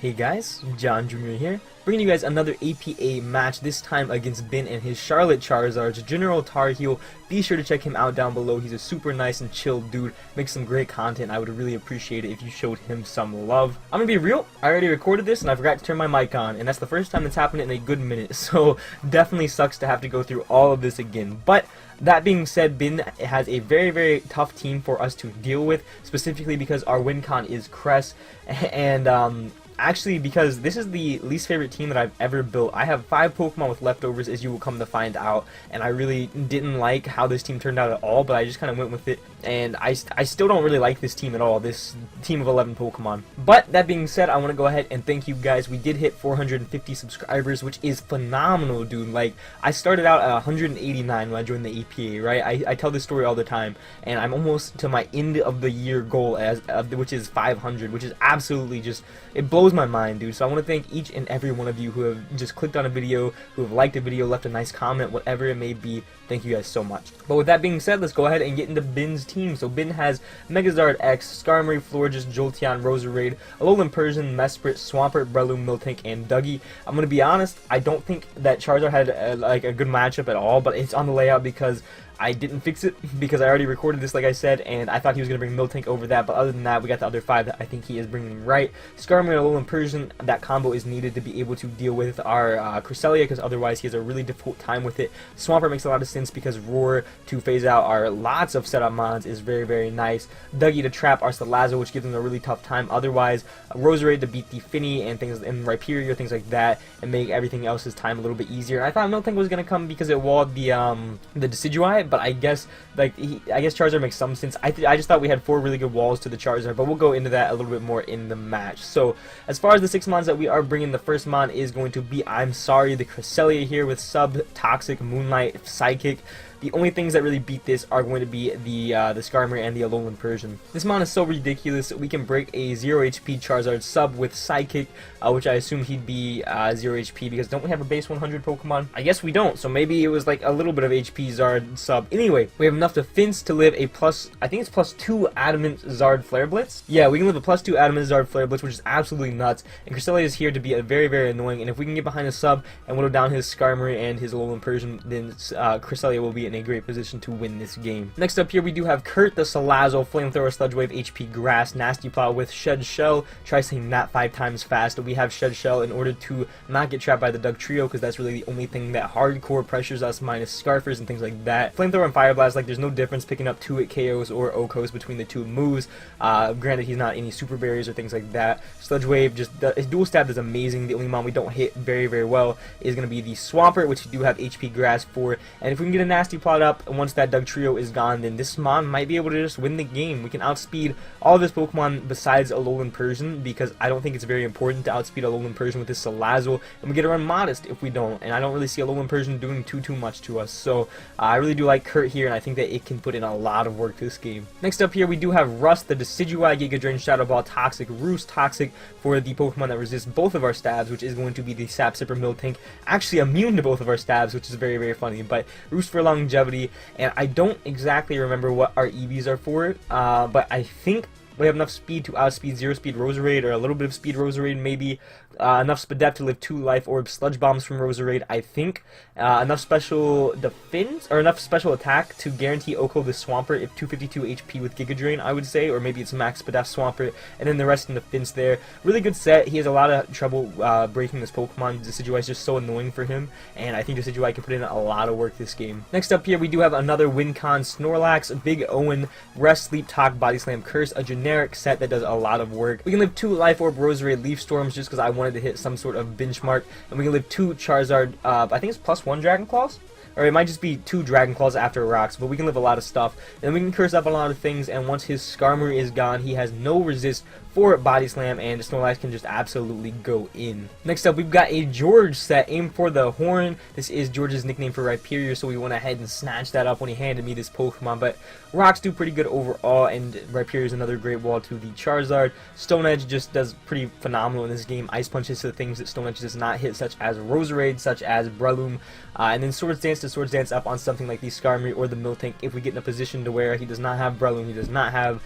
Hey guys, John Jr. here, bringing you guys another APA match, this time against Ben and his Charlotte Charizards, General Tarheel. Be sure to check him out down below. He's a super nice and chill dude, makes some great content. I would really appreciate it if you showed him some love. I'm gonna be real, I already recorded this and I forgot to turn my mic on, and that's the first time that's happened in a good minute, so definitely sucks to have to go through all of this again. But that being said, Ben has a very tough team for us to deal with, specifically because our win con is Cress, and actually, because this is the least favorite team that I've ever built. I have 5 Pokemon with leftovers, as you will come to find out, and I really didn't like how this team turned out at all, but I just kind of went with it, and I still don't really like this team at all, this team of 11 Pokemon. But that being said, I want to go ahead and thank you guys. We did hit 450 subscribers, which is phenomenal, dude. Like, I started out at 189 when I joined the APA, right? I tell this story all the time, and I'm almost to my end of the year goal, which is 500, which is absolutely just, it blows my mind, dude. So I want to thank each and every one of you who have just clicked on a video, who have liked a video, left a nice comment, whatever it may be. Thank you guys so much. But with that being said, let's go ahead and get into Ben's team. So Ben has Megazard X, Skarmory, Florges, Jolteon, Roserade, Alolan Persian, Mesprit, Swampert, Breloom, Miltank, and Dougie. I'm gonna be honest, I don't think that Charizard had a good matchup at all, but it's on the layout because I didn't fix it, because I already recorded this, like I said, and I thought he was going to bring Miltank over that, but other than that, we got the other 5 that I think he is bringing right. Skarmory and Alolan Persian, that combo is needed to be able to deal with our Cresselia, because otherwise he has a really difficult time with it. Swampert makes a lot of sense because Roar to phase out our lots of setup mons is very nice. Dougie to trap our Salazzle, which gives him a really tough time. Otherwise, Roserade to beat the Finny and things, and Rhyperior, things like that, and make everything else's time a little bit easier. And I thought Miltank was going to come because it walled the Decidueye, but I guess Charizard makes some sense. I just thought we had 4 really good walls to the Charizard, but we'll go into that a little bit more in the match. So as far as the 6 mons that we are bringing, the first mon is going to be, I'm sorry, the Cresselia here with Sub, Toxic, Moonlight, Psychic. The only things that really beat this are going to be the Skarmory and the Alolan Persian. This mon is so ridiculous. We can break a 0 HP Charizard Sub with Psychic, which I assume he'd be 0 HP, because don't we have a base 100 Pokemon? I guess we don't, so maybe it was like a little bit of HP Zard Sub. Anyway, we have enough defense to live a I think it's +2 Adamant Zard Flare Blitz. Yeah, we can live a +2 Adamant Zard Flare Blitz, which is absolutely nuts, and Cresselia is here to be a very annoying, and if we can get behind a Sub and whittle down his Skarmory and his Alolan Persian, then Cresselia will be in a great position to win this game. Next up here, we do have Kurt, the Salazzle, Flamethrower, Sludge Wave, HP Grass, Nasty Plot with Shed Shell. Try saying that 5 times fast. We have Shed Shell in order to not get trapped by the Doug Trio, because that's really the only thing that hardcore pressures us, minus Scarfers and things like that. Flamethrower and Fire Blast, like, there's no difference picking up 2 KOs or OKOs between the 2 moves. Granted, he's not any super berries or things like that. Sludge Wave, just his dual stab is amazing. The only mon we don't hit very well is going to be the Swampert, which we do have HP Grass for, and if we can get a Nasty Plot up once that Doug Trio is gone, then this mon might be able to just win the game. We can outspeed all of his Pokemon besides Alolan Persian, because I don't think it's very important to outspeed Alolan Persian with this Salazzle, and we get to run Modest if we don't, and I don't really see Alolan Persian doing too much to us. So I really do like Kurt here, and I think that it can put in a lot of work this game. Next up here, we do have Rust, the Decidueye, Giga Drain, Shadow Ball, Toxic, Roost, Toxic for the Pokemon that resist both of our stabs, which is going to be the Sap Sipper Miltank, actually immune to both of our stabs, which is very funny. But Roost for longevity, and I don't exactly remember what our EVs are for, but I think we have enough speed to outspeed 0 speed Roserade, or a little bit of speed Roserade maybe. Enough Spadef to live 2 life orbs, Sludge Bombs from Roserade, I think. Enough special defense, or enough special attack to guarantee Oko the Swampert if 252 HP with Giga Drain, I would say, or maybe it's max Spadef Swampert, and then the rest in defense there. Really good set. He has a lot of trouble breaking this Pokemon. Decidueye is just so annoying for him, and I think Decidueye can put in a lot of work this game. Next up here, we do have another win con, Snorlax, Big Owen, Rest, Sleep, Talk, Body Slam, Curse, a generic set that does a lot of work. We can live 2 Life Orb Roserade Leaf Storms just because I wanted to hit some sort of benchmark, and we can live 2 Charizard, I think it's +1 Dragon Claws? Or it might just be 2 Dragon Claws after rocks, but we can live a lot of stuff. And we can curse up a lot of things, and once his Skarmory is gone, he has no resist for Body Slam, and Snorlax can just absolutely go in. Next up, we've got a George set, Aim for the Horn. This is George's nickname for Rhyperior, so we went ahead and snatched that up when he handed me this Pokemon, but rocks do pretty good overall, and Rhyperior is another great wall to the Charizard. Stone Edge just does pretty phenomenal in this game. Ice Punches to the things that Stone Edge does not hit, such as Roserade, such as Breloom, and then Swords Dance to Swords Dance up on something like the Skarmory or the Miltank if we get in a position to where he does not have Breloom, he does not have,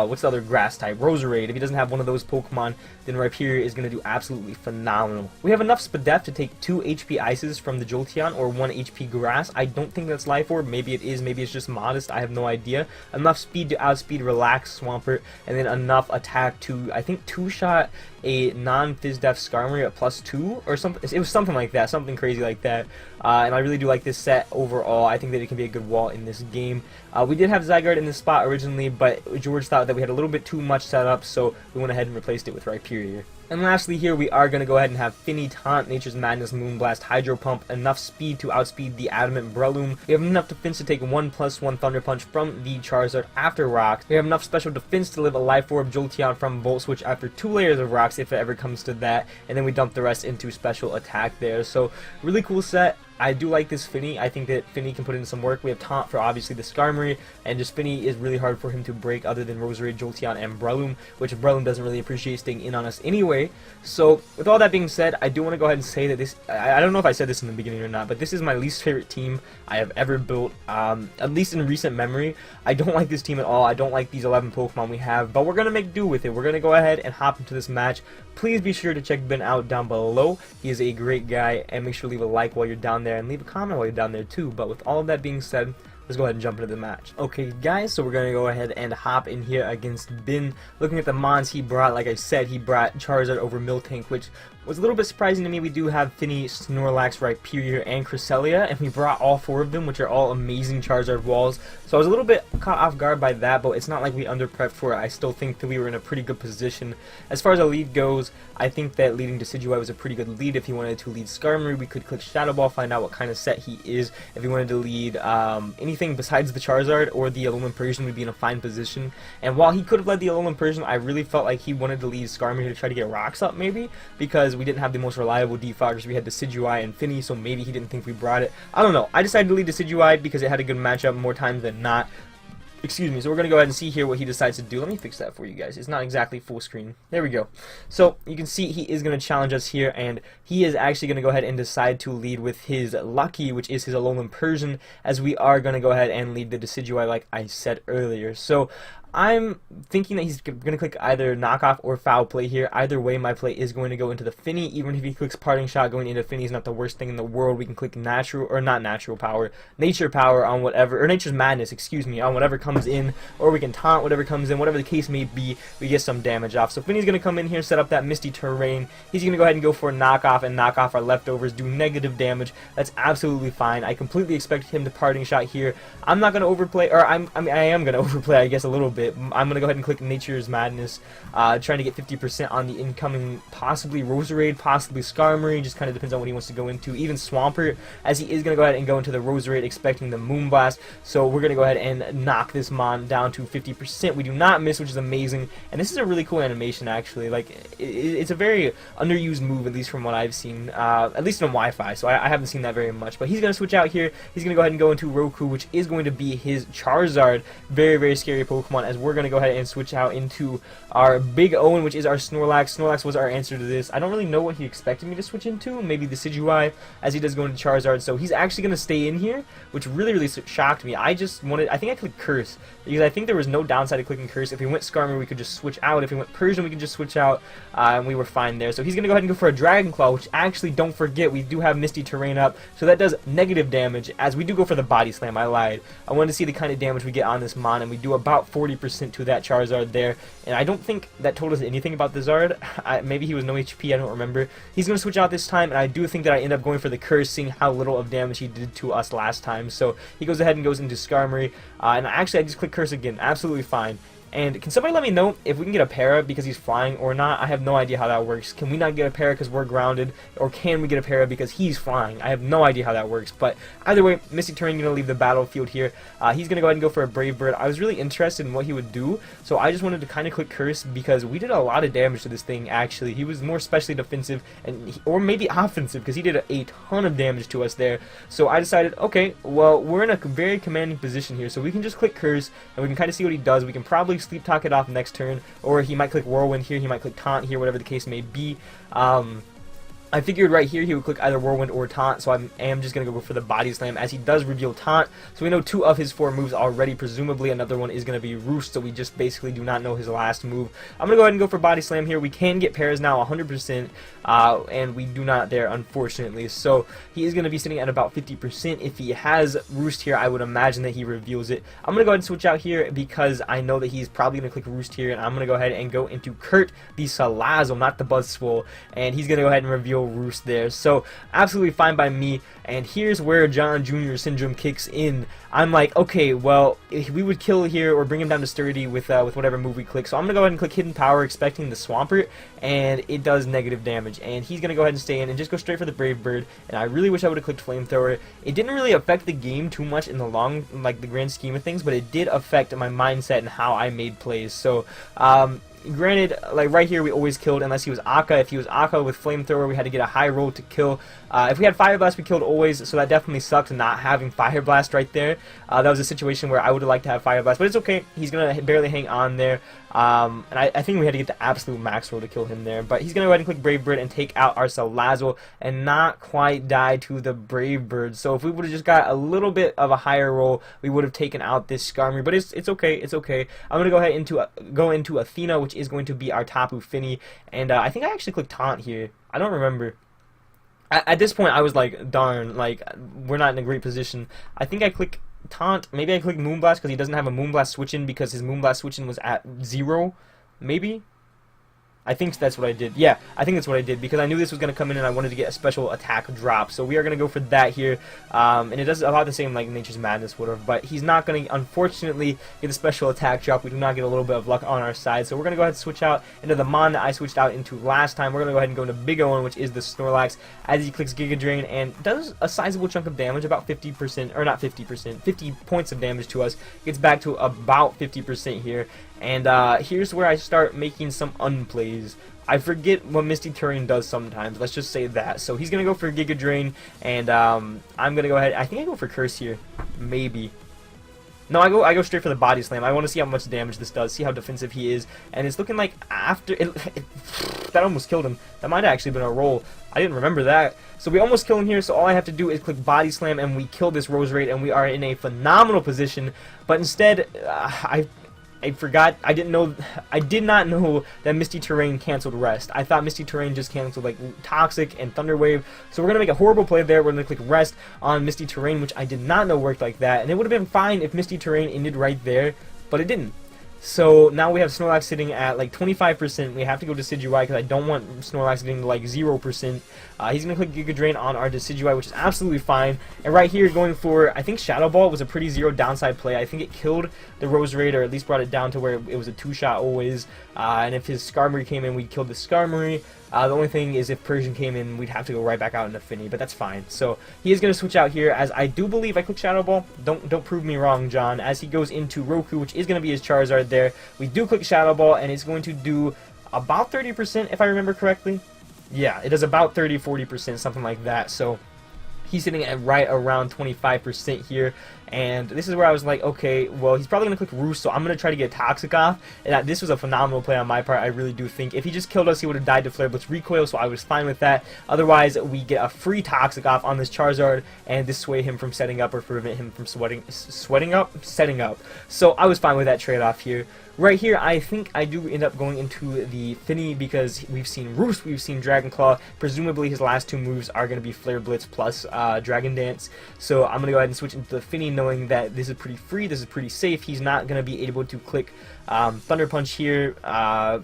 what's the other grass type? Roserade. If he doesn't have one of those Pokemon, then Rhyperior is going to do absolutely phenomenal. We have enough Spadef to take 2 HP Ices from the Jolteon or 1 HP Grass. I don't think that's Life Orb. Maybe it is. Maybe it's just modest. I have no idea. Enough speed to outspeed Relax Swampert, and then enough attack to, I think, 2-shot a non-Fizdef Skarmory at +2 or something. It was something like that, something crazy like that. And I really do like this set overall. I think that it can be a good wall in this game. We did have Zygarde in this spot originally, but George thought that we had a little bit too much set up, so we went ahead and replaced it with Rhyperior. And lastly here, we are going to go ahead and have Finny Taunt, Nature's Madness, Moonblast, Hydro Pump, enough speed to outspeed the Adamant Breloom. We have enough defense to take 1+1 Thunder Punch from the Charizard after Rocks. We have enough special defense to live a Life Orb Jolteon from Volt Switch after 2 layers of Rocks if it ever comes to that, and then we dump the rest into special attack there. So really cool set. I do like this Finny. I think that Finny can put in some work. We have Taunt for obviously the Skarmory, and just Finny is really hard for him to break other than Roserade, Jolteon, and Breloom, which Breloom doesn't really appreciate staying in on us anyway. So with all that being said, I do want to go ahead and say that this, I don't know if I said this in the beginning or not, but this is my least favorite team I have ever built, at least in recent memory. I don't like this team at all. I don't like these 11 Pokemon we have, but we're going to make do with it. We're going to go ahead and hop into this match. Please be sure to check Ben out down below. He is a great guy, and make sure to leave a like while you're down there, and leave a comment while you're down there too. But with all of that being said, let's go ahead and jump into the match. Okay guys, so we're going to go ahead and hop in here against Ben. Looking at the mons he brought, like I said, he brought Charizard over Miltank, which was a little bit surprising to me. We do have Finny, Snorlax, Rhyperior, and Cresselia, and we brought all 4 of them, which are all amazing Charizard walls. So I was a little bit caught off guard by that, but it's not like we under-prepped for it. I still think that we were in a pretty good position. As far as a lead goes, I think that leading Decidueye was a pretty good lead. If he wanted to lead Skarmory, we could click Shadow Ball, find out what kind of set he is. If he wanted to lead anything besides the Charizard or the Alolan Persian, we'd be in a fine position. And while he could have led the Alolan Persian, I really felt like he wanted to lead Skarmory to try to get rocks up maybe, because we didn't have the most reliable defoggers. We had Decidueye and Finny, so maybe he didn't think we brought it. I don't know. I decided to lead Decidueye because it had a good matchup more times than not. Excuse me. So we're going to go ahead and see here what he decides to do. Let me fix that for you guys. It's not exactly full screen. There we go. So you can see he is going to challenge us here, and he is actually going to go ahead and decide to lead with his Lucky, which is his Alolan Persian, as we are going to go ahead and lead the Decidueye like I said earlier. So I'm thinking that he's going to click either Knockoff or Foul Play here. Either way, my play is going to go into the Finny. Even if he clicks Parting Shot, going into Finny is not the worst thing in the world. We can click Natural, or not Natural Power, Nature Power on whatever, or Nature's Madness, excuse me, on whatever comes in, or we can Taunt whatever comes in, whatever the case may be, we get some damage off. So Finny's going to come in here, set up that Misty Terrain. He's going to go ahead and go for a Knockoff and knock off our leftovers, do negative damage. That's absolutely fine. I completely expect him to Parting Shot here. I'm not going to overplay, or I am going to overplay, I guess, a little bit. I'm going to go ahead and click Nature's Madness, trying to get 50% on the incoming, possibly Roserade, possibly Skarmory, just kind of depends on what he wants to go into. Even Swampert, as he is going to go ahead and go into the Roserade, expecting the Moonblast. So we're going to go ahead and knock this Mon down to 50%. We do not miss, which is amazing. And this is a really cool animation, actually. Like, it's a very underused move, at least from what I've seen, at least on Wi-Fi, so I haven't seen that very much. But he's going to switch out here. He's going to go ahead and go into Roku, which is going to be his Charizard. Very, very scary Pokemon, as we're going to go ahead and switch out into our Big Owen, which is our Snorlax. Snorlax was our answer to this. I don't really know what he expected me to switch into. Maybe the Decidueye, as he does go into Charizard. So he's actually going to stay in here, which really, really shocked me. I think I clicked Curse, because I think there was no downside to clicking Curse. If we went Skarmory, we could just switch out. If we went Persian, we could just switch out, and we were fine there. So he's going to go ahead and go for a Dragon Claw, which actually, don't forget, we do have Misty Terrain up, so that does negative damage, as we do go for the Body Slam. I lied. I wanted to see the kind of damage we get on this Mon, and we do about 40% to that Charizard there, and I don't think that told us anything about the Zard. Maybe he was no HP, I don't remember. He's going to switch out this time, and I do think that I end up going for the Curse, seeing how little of damage he did to us last time. So he goes ahead and goes into Skarmory, and actually I just click Curse again, absolutely fine. And can somebody let me know if we can get a para because he's flying or not? I have no idea how that works. Can we not get a para because we're grounded? Or can we get a para because he's flying? I have no idea how that works. But either way, Misty Terrain going to leave the battlefield here. He's going to go ahead and go for a Brave Bird. I was really interested in what he would do, so I just wanted to kind of click Curse because we did a lot of damage to this thing, actually. He was more specially defensive, or maybe offensive, because he did a ton of damage to us there. So I decided, okay, well, we're in a very commanding position here, so we can just click Curse, and we can kind of see what he does. We can probably Sleep Talk it off next turn, or he might click Whirlwind here, he might click Taunt here, whatever the case may be. I figured right here he would click either Whirlwind or Taunt, so I am just going to go for the Body Slam, as he does reveal Taunt. So we know 2 of his 4 moves already. Presumably another one is going to be Roost, so we just basically do not know his last move. I'm going to go ahead and go for Body Slam here. We can get pairs now 100%, and we do not there, unfortunately. So he is going to be sitting at about 50%. If he has Roost here, I would imagine that he reveals it. I'm going to go ahead and switch out here because I know that he's probably going to click Roost here, and I'm going to go ahead and go into Kurt the Salazzle, not the Buzzswole, and he's going to go ahead and reveal Roost there. So absolutely fine by me. And here's where John Jr. syndrome kicks in. I'm like, okay, well, if we would kill here or bring him down to sturdy with whatever move we click. So I'm gonna go ahead and click Hidden Power, expecting the Swampert, and it does negative damage. And he's gonna go ahead and stay in and just go straight for the Brave Bird. And I really wish I would have clicked Flamethrower. It didn't really affect the game too much in the the grand scheme of things, but it did affect my mindset and how I made plays. So granted, like right here we always killed unless he was Akka. If he was Akka with Flamethrower, we had to get a high roll to kill. If we had Fire Blast, we killed always, so that definitely sucked not having Fire Blast right there. That was a situation where I would have liked to have Fire Blast, but it's okay. He's going to barely hang on there. And I think we had to get the absolute max roll to kill him there. But he's going to go ahead and click Brave Bird and take out our Salazzle and not quite die to the Brave Bird. So if we would have just got a little bit of a higher roll, we would have taken out this Skarmory. But it's okay. It's okay. I'm going to go ahead go into Athena, which is going to be our Tapu Fini. And I think I actually clicked Taunt here. I don't remember. At this point, I was like, darn, like, we're not in a great position. I think I click Taunt. Maybe I click Moonblast because he doesn't have a Moonblast switch-in because his Moonblast switch-in was at 0. Maybe? I think that's what I did. Yeah, I think that's what I did because I knew this was going to come in and I wanted to get a special attack drop. So we are going to go for that here. And it does about the same like Nature's Madness, whatever. But he's not going to, unfortunately, get a special attack drop. We do not get a little bit of luck on our side. So we're going to go ahead and switch out into the Mon that I switched out into last time. We're going to go ahead and go into Big Owen, which is the Snorlax, as he clicks Giga Drain and does a sizable chunk of damage, about 50%, or not 50%, 50 points of damage to us. Gets back to about 50% here. And here's where I start making some unplays. I forget what Misty Terrain does sometimes. Let's just say that. So he's going to go for Giga Drain, and I'm going to go ahead. I think I go for Curse here. Maybe. No, I go straight for the Body Slam. I want to see how much damage this does, see how defensive he is. And it's looking like after... that almost killed him. That might have actually been a roll. I didn't remember that. So we almost kill him here, so all I have to do is click Body Slam, and we kill this Roserade, and we are in a phenomenal position. But instead, I forgot. I did not know that Misty Terrain canceled Rest. I thought Misty Terrain just canceled like Toxic and Thunder Wave. So we're gonna make a horrible play there. We're gonna click Rest on Misty Terrain, which I did not know worked like that. And it would have been fine if Misty Terrain ended right there, but it didn't. So now we have Snorlax sitting at like 25%. We have to go Decidueye because I don't want Snorlax getting to like 0%. He's going to click Giga Drain on our Decidueye, which is absolutely fine. And right here going for, I think Shadow Ball was a pretty zero downside play. I think it killed the Roserade, or at least brought it down to where it was a 2-shot always. And if his Skarmory came in, we'd kill the Skarmory. The only thing is if Persian came in, we'd have to go right back out into Finny, but that's fine. So he is going to switch out here, as I do believe I click Shadow Ball. Don't prove me wrong, John. As he goes into Roku, which is going to be his Charizard there, we do click Shadow Ball, and it's going to do about 30%, if I remember correctly. Yeah, it does about 30-40%, something like that. So he's sitting at right around 25% here. And this is where I was like, okay, well, he's probably going to click Roost, so I'm going to try to get Toxic off. And this was a phenomenal play on my part, I really do think. If he just killed us, he would have died to Flare Blitz Recoil, so I was fine with that. Otherwise, we get a free Toxic off on this Charizard, and dissuade him from setting up or prevent him from setting up. So I was fine with that trade-off here. Right here, I think I do end up going into the Finny because we've seen Roost, we've seen Dragon Claw. Presumably, his last 2 moves are going to be Flare Blitz plus Dragon Dance. So I'm going to go ahead and switch into the Finny, knowing that this is pretty free, this is pretty safe. He's not going to be able to click Thunder Punch here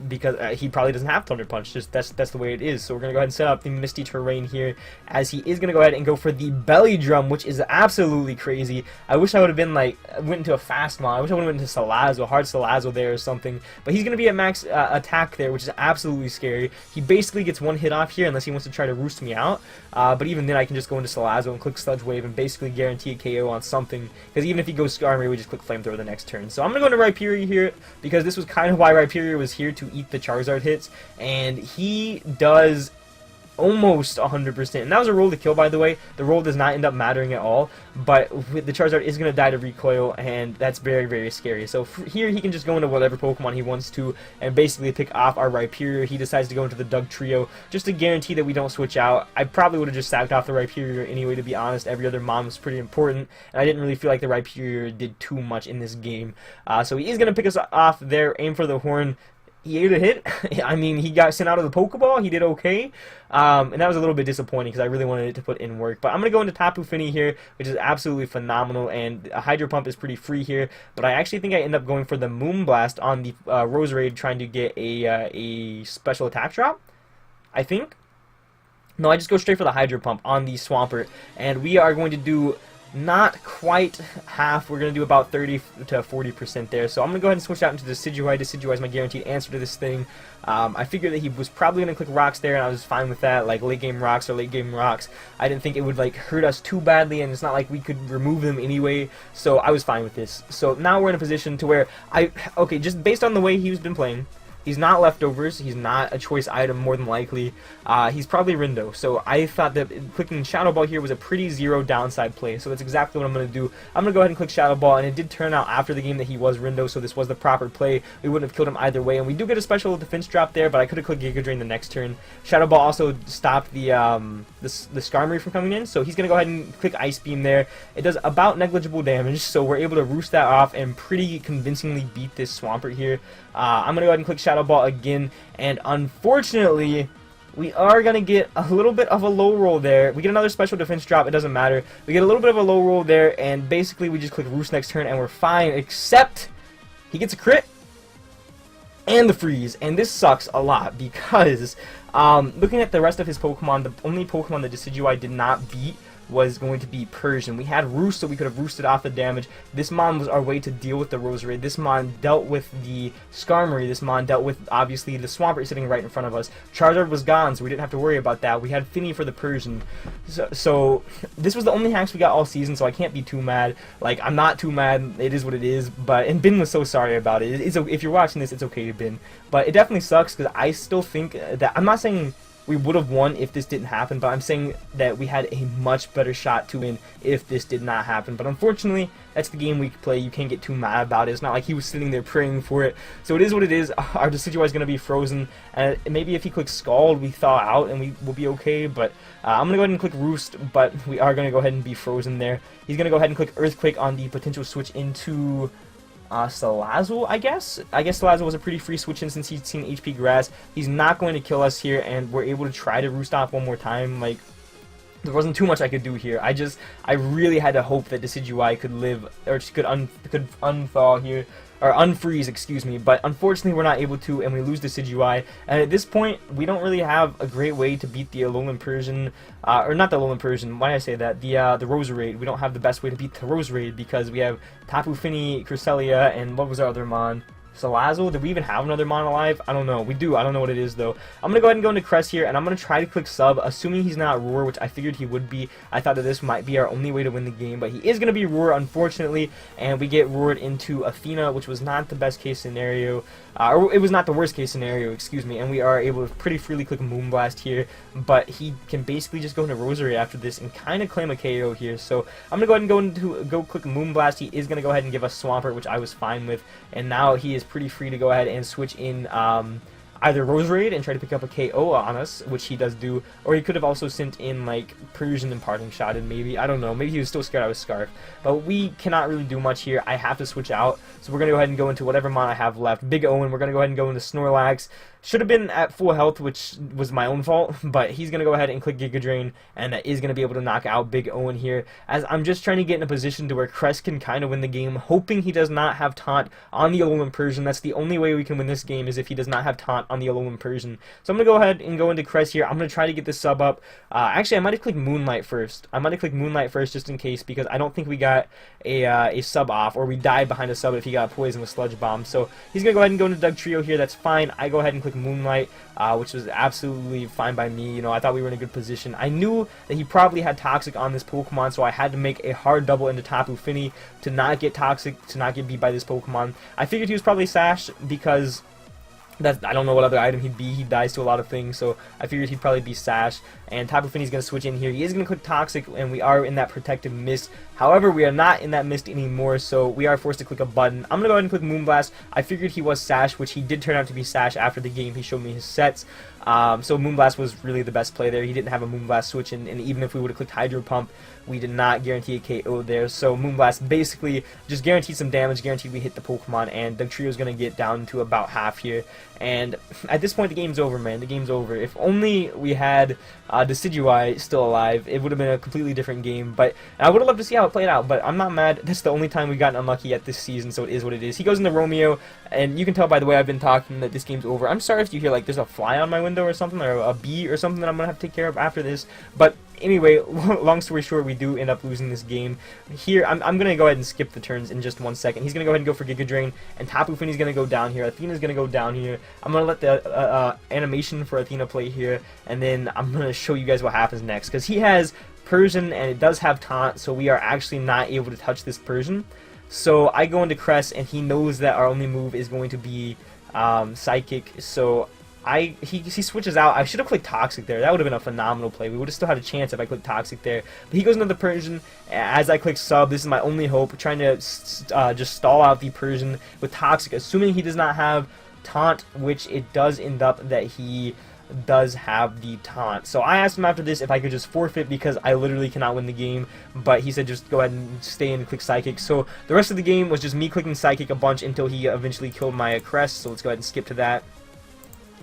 because he probably doesn't have Thunder Punch. Just that's the way it is. So we're going to go ahead and set up the Misty Terrain here, as he is going to go ahead and go for the Belly Drum, which is absolutely crazy. I wish I would have been like, went into a fast mod. I wish I would have went into Salazzle, hard Salazzle there or something. But he's going to be at max attack there, which is absolutely scary. He basically gets 1 hit off here unless he wants to try to roost me out. But even then I can just go into Salazzle and click Sludge Wave and basically guarantee a KO on something. Because even if he goes Skarmory, we just click Flamethrower the next turn. So I'm going to go into Rhyperior here, because this was kind of why Rhyperior was here, to eat the Charizard hits. And he does almost 100%, and that was a roll to kill, by the way. The roll does not end up mattering at all, but the Charizard is going to die to recoil, and that's very, very scary. So here he can just go into whatever Pokemon he wants to and basically pick off our Rhyperior. He decides to go into the Dugtrio just to guarantee that we don't switch out. I probably would have just sacked off the Rhyperior anyway, to be honest. Every other Mon was pretty important, and I didn't really feel like the Rhyperior did too much in this game. So he is going to pick us off there, aim for the horn. He ate a hit. I mean, he got sent out of the Pokeball. He did okay. And that was a little bit disappointing because I really wanted it to put in work. But I'm going to go into Tapu Fini here, which is absolutely phenomenal. And a Hydro Pump is pretty free here. But I actually think I end up going for the Moonblast on the Roserade, trying to get a special attack drop, I think. No, I just go straight for the Hydro Pump on the Swampert. And we are going to do not quite half. We're going to do about 30 to 40% there. So I'm going to go ahead and switch out into Decidueye. Decidueye is my guaranteed answer to this thing. I figured that he was probably going to click Rocks there, and I was fine with that, like late game Rocks or late game Rocks. I didn't think it would like hurt us too badly, and it's not like we could remove them anyway, so I was fine with this. So now we're in a position to where okay, just based on the way he's been playing, he's not leftovers, he's not a choice item more than likely, he's probably Rindo, so I thought that clicking Shadow Ball here was a pretty zero downside play, so that's exactly what I'm going to do. I'm going to go ahead and click Shadow Ball, and it did turn out after the game that he was Rindo, so this was the proper play. We wouldn't have killed him either way, and we do get a special defense drop there, but I could have clicked Giga Drain the next turn. Shadow Ball also stopped the Skarmory from coming in, so he's going to go ahead and click Ice Beam there. It does about negligible damage, so we're able to roost that off and pretty convincingly beat this Swampert here. I'm going to go ahead and click Shadow Ball again, and unfortunately, we are going to get a little bit of a low roll there. We get another special defense drop, it doesn't matter. We get a little bit of a low roll there, and basically we just click Roost next turn, and we're fine, except he gets a crit and the freeze, and this sucks a lot because looking at the rest of his Pokemon, the only Pokemon that Decidueye did not beat was going to be Persian. We had Roost, so we could have roosted off the damage. This Mon was our way to deal with the Roserade. This Mon dealt with the Skarmory. This Mon dealt with, obviously, the Swampert sitting right in front of us. Charizard was gone, so we didn't have to worry about that. We had Fini for the Persian. So this was the only hacks we got all season, so I can't be too mad. Like, I'm not too mad. It is what it is. And Ben was so sorry about it. If you're watching this, it's okay to Ben. But it definitely sucks, because I still think that... I'm not saying we would have won if this didn't happen, but I'm saying that we had a much better shot to win if this did not happen. But unfortunately, that's the game we play. You can't get too mad about it. It's not like he was sitting there praying for it. So it is what it is. Our Decidueye is going to be frozen. And maybe if he clicks Scald, we thaw out and we will be okay. But I'm going to go ahead and click Roost, but we are going to go ahead and be frozen there. He's going to go ahead and click Earthquake on the potential switch into... Salazzle, I guess. Salazzle was a pretty free switch in since he's seen HP Grass. He's not going to kill us here, and we're able to try to roost off one more time. Like, there wasn't too much I could do here. I really had to hope that Decidueye could live, or could unthaw here, or unfreeze, excuse me, but unfortunately we're not able to, and we lose Decidueye. And at this point, we don't really have a great way to beat the Alolan Persian, or not the Alolan Persian, why did I say that? The Roserade. We don't have the best way to beat the Roserade because we have Tapu Fini, Cresselia, and what was our other Mon? Salazzle? Did we even have another Mon alive? I don't know. We do. I don't know what it is, though. I'm going to go ahead and go into Crest here, and I'm going to try to click Sub, assuming he's not Roar, which I figured he would be. I thought that this might be our only way to win the game, but he is going to be Roar, unfortunately, and we get roared into Athena, which was not the best case scenario, or it was not the worst case scenario, excuse me, and we are able to pretty freely click Moonblast here, but he can basically just go into Roserade after this and kind of claim a KO here, so I'm going to go ahead and go click Moonblast. He is going to go ahead and give us Swampert, which I was fine with, and now he is pretty free to go ahead and switch in either Roserade and try to pick up a KO on us, which he does do, or he could have also sent in like Persian and Parting Shot, and maybe, I don't know, maybe he was still scared I was Scarf, but we cannot really do much here. I have to switch out, so we're going to go ahead and go into whatever Mon I have left. Big Owen, we're going to go ahead and go into Snorlax. Should have been at full health, which was my own fault, but he's going to go ahead and click Giga Drain, and that is going to be able to knock out Big Owen here, as I'm just trying to get in a position to where Crest can kind of win the game, hoping he does not have Taunt on the Alolan Persian. That's the only way we can win this game, is if he does not have Taunt on the Alolan Persian. So I'm going to go ahead and go into Crest here. I'm going to try to get this sub up. Actually, I might have clicked Moonlight first. Just in case, because I don't think we got a sub off, or we died behind a sub if he got poisoned with Sludge Bomb. So he's going to go ahead and go into Dugtrio here. That's fine. I go ahead and click Moonlight, which was absolutely fine by me. You know, I thought we were in a good position. I knew that he probably had Toxic on this Pokemon, so I had to make a hard double into Tapu Fini to not get Toxic, to not get beat by this Pokemon. I figured he was probably Sash because I don't know what other item he'd be. He dies to a lot of things, so I figured he'd probably be Sash. And Tapu Finney's going to switch in here. He is going to click Toxic, and we are in that Protective Mist. However, we are not in that mist anymore, so we are forced to click a button. I'm going to go ahead and click Moonblast. I figured he was Sash, which he did turn out to be Sash after the game. He showed me his sets. So Moonblast was really the best play there. He didn't have a Moonblast switch, and even if we would have clicked Hydro Pump, we did not guarantee a KO there. So Moonblast basically just guaranteed some damage, guaranteed we hit the Pokemon, and the trio is going to get down to about half here. And at this point, the game's over, man. The game's over. If only we had Decidueye still alive, it would have been a completely different game. But I would have loved to see how it played out, but I'm not mad. That's the only time we've gotten unlucky yet this season, so it is what it is. He goes into Romeo, and you can tell by the way I've been talking that this game's over. I'm sorry if you hear like there's a fly on my window or something, or a bee or something that I'm going to have to take care of after this. But anyway, long story short, we do end up losing this game. Here, I'm going to go ahead and skip the turns in just 1 second. He's going to go ahead and go for Giga Drain, and Tapu Finney's going to go down here. Athena's going to go down here. I'm going to let the animation for Athena play here, and then I'm going to show you guys what happens next. Because he has Persian, and it does have Taunt, so we are actually not able to touch this Persian. So I go into Crest, and he knows that our only move is going to be Psychic, so he switches out. I should have clicked Toxic there. That would have been a phenomenal play. We would have still had a chance if I clicked Toxic there. But he goes into the Persian. As I click Sub, this is my only hope, trying to just stall out the Persian with Toxic, assuming he does not have Taunt, which it does end up that he does have the Taunt. So I asked him after this if I could just forfeit because I literally cannot win the game, but he said just go ahead and stay in and click Psychic. So the rest of the game was just me clicking Psychic a bunch until he eventually killed my Crest, so let's go ahead and skip to that.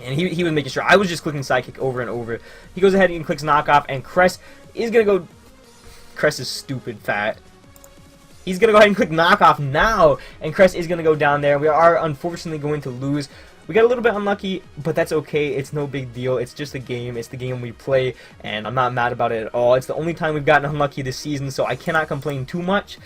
And he was making sure. I was just clicking Psychic over and over. He goes ahead and clicks Knockoff, and Crest is going to go... Crest is stupid fat. He's going to go ahead and click Knockoff now, and Crest is going to go down there. We are unfortunately going to lose. We got a little bit unlucky, but that's okay. It's no big deal. It's just a game. It's the game we play, and I'm not mad about it at all. It's the only time we've gotten unlucky this season, so I cannot complain too much.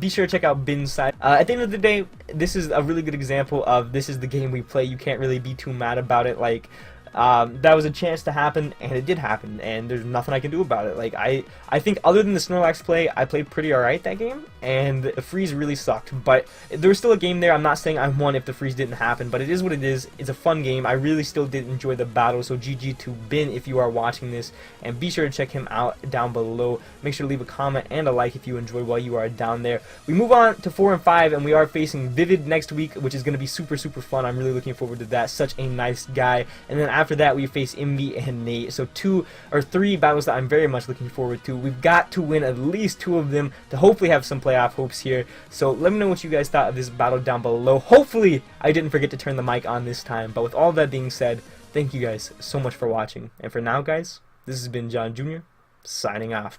Be sure to check out Bin's side. At the end of the day, this is a really good example of this is the game we play. You can't really be too mad about it. Like, that was a chance to happen, and it did happen, and there's nothing I can do about it. Like, I think other than the Snorlax play, I played pretty alright that game, and the freeze really sucked, but there was still a game there. I'm not saying I won if the freeze didn't happen, but it is what it is. It's a fun game. I really still did enjoy the battle, so GG to Bin if you are watching this, and be sure to check him out down below. Make sure to leave a comment and a like if you enjoyed while you are down there. We move on to 4 and 5, and we are facing Vivid next week, which is going to be super fun. I'm really looking forward to that. Such a nice guy. And then after that, we face Emvee and Nate. So 2 or 3 battles that I'm very much looking forward to. We've got to win at least 2 of them to hopefully have some playoff hopes here. So let me know what you guys thought of this battle down below. Hopefully I didn't forget to turn the mic on this time. But with all that being said, thank you guys so much for watching. And for now, guys, this has been John Jr. signing off.